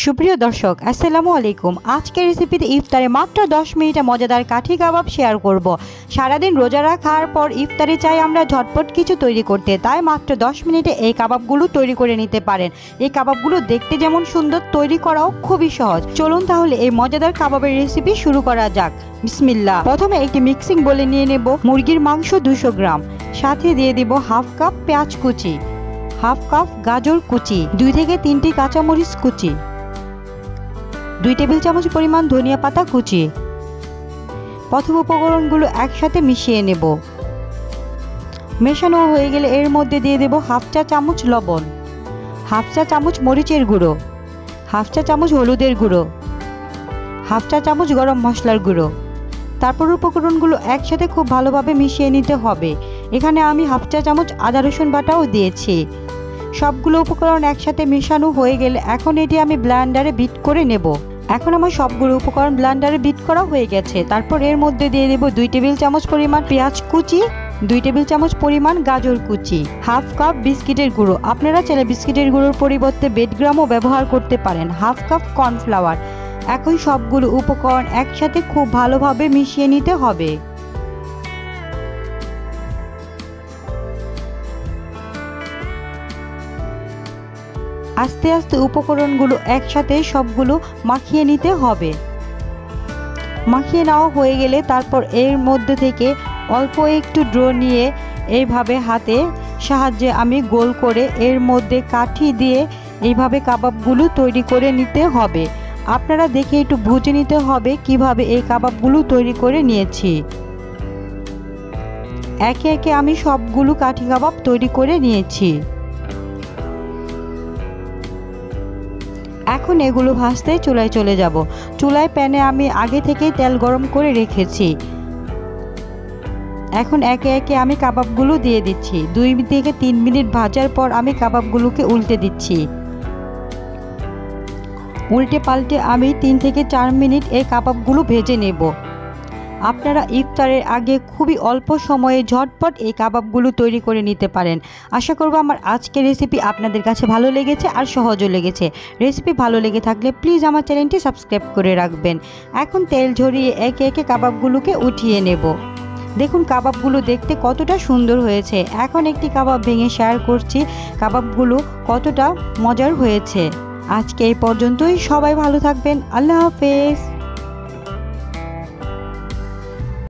সুপ্রিয় দর্শক আসসালামু আলাইকুম। আজকের রেসিপিতে ইফতারে মাত্র 10 মিনিটে মজাদার কাঠি কাবাব শেয়ার করব। সারাদিন রোজা রাখার পর ইফতারে চাই আমরা ঝটপট কিছু তৈরি করতে, তাই মাত্র 10 মিনিটে এই কাবাবগুলো তৈরি করে নিতে পারেন। এই কাবাবগুলো দেখতে যেমন সুন্দর, তৈরি করাও খুবই সহজ। চলুন তাহলে এই মজাদার কাবাবের রেসিপি শুরু করা যাক। বিসমিল্লাহ। প্রথমে একটি মিক্সিং বলে নিয়ে নেব মুরগির মাংস 200 গ্রাম, সাথে দিয়ে দিব হাফ কাপ পেঁয়াজ কুচি, হাফ কাপ গাজর কুচি, 2 থেকে 3টি কাঁচামরিচ কুচি, 2 টেবিল চামচ পরিমাণ ধনিয়া পাতা কুচি। প্রথম উপকরণগুলো একসাথে মিশিয়ে নেব। মেশানো হয়ে গেলে এর মধ্যে দিয়ে দেব হাফ চা চামচ লবণ, হাফ চা চামচ মরিচের গুঁড়ো, হাফ চা চামচ হলুদের গুঁড়ো, হাফ চা চামচ গরম মশলার গুঁড়ো। তারপর উপকরণগুলো একসাথে খুব ভালোভাবে মিশিয়ে নিতে হবে। এখানে আমি হাফ চা চামচ আদা রসুন বাটাও দিয়েছি। সবগুলো উপকরণ একসাথে মেশানো হয়ে গেলে এখন এটি আমি ব্লেন্ডারে বিট করে নেব। এখন আমার সবগুলো উপকরণ ব্লেন্ডারে বিট করা হয়ে গেছে। তারপর এর মধ্যে দিয়ে দেব 2 টেবিল চামচ পরিমাণ পেঁয়াজ কুচি, 2 টেবিল চামচ পরিমাণ গাজর কুচি, হাফ কাপ বিস্কিটের গুঁড়ো, আপনারা চাইলে বিস্কিটের গুঁড়োর পরিবর্তে বেডগ্রামও ব্যবহার করতে পারেন, হাফ কাপ কর্নফ্লাওয়ার। এখন সবগুলো উপকরণ একসাথে খুব ভালোভাবে মিশিয়ে নিতে হবে। আস্তে আস্তে উপকরণগুলো একসাথে সবগুলো মাখিয়ে নিতে হবে। মাখিয়ে নেওয়া হয়ে গেলে তারপর এর মধ্যে থেকে অল্প একটু ডো নিয়ে এইভাবে হাতে সাহায্যে আমি গোল করে এর মধ্যে কাঠি দিয়ে এইভাবে কাবাবগুলো তৈরি করে নিতে হবে। আপনারা দেখে একটু বুঝে নিতে হবে কিভাবে এই কাবাবগুলো তৈরি করে নিয়েছি। একে একে আমি সবগুলো কাঠি কাবাব তৈরি করে নিয়েছি। এখন এগুলো ভাজতে চুলায় চলে যাব। চুলায় প্যানে আমি আগে থেকেই তেল গরম করে রেখেছি। এখন একে একে আমি কাবাবগুলো দিয়ে দিচ্ছি। 2 থেকে 3 মিনিট ভাজার পর আমি কাবাবগুলোকে উল্টে দিচ্ছি। উল্টে পাল্টে আমি 3 থেকে 4 মিনিট এই কাবাবগুলো ভেজে নেব। আপনারা ইফতারের আগে খুবই অল্প সময়ে ঝটপট এই কাবাবগুলো তৈরি করে নিতে পারেন। আশা করব আমার আজকের রেসিপি আপনাদের কাছে ভালো লেগেছে আর সহজও লেগেছে। রেসিপি ভালো লেগে থাকলে প্লিজ আমার চ্যানেলটি সাবস্ক্রাইব করে রাখবেন। এখন তেল ঝরিয়ে একে একে কাবাবগুলোকে উঠিয়ে নেব। দেখুন কাবাবগুলো দেখতে কতটা সুন্দর হয়েছে। এখন একটি কাবাব ভেঙে শেয়ার করছি কাবাবগুলো কতটা মজার হয়েছে। আজকে এই পর্যন্তই। সবাই ভালো থাকবেন। আল্লাহ হাফেজ।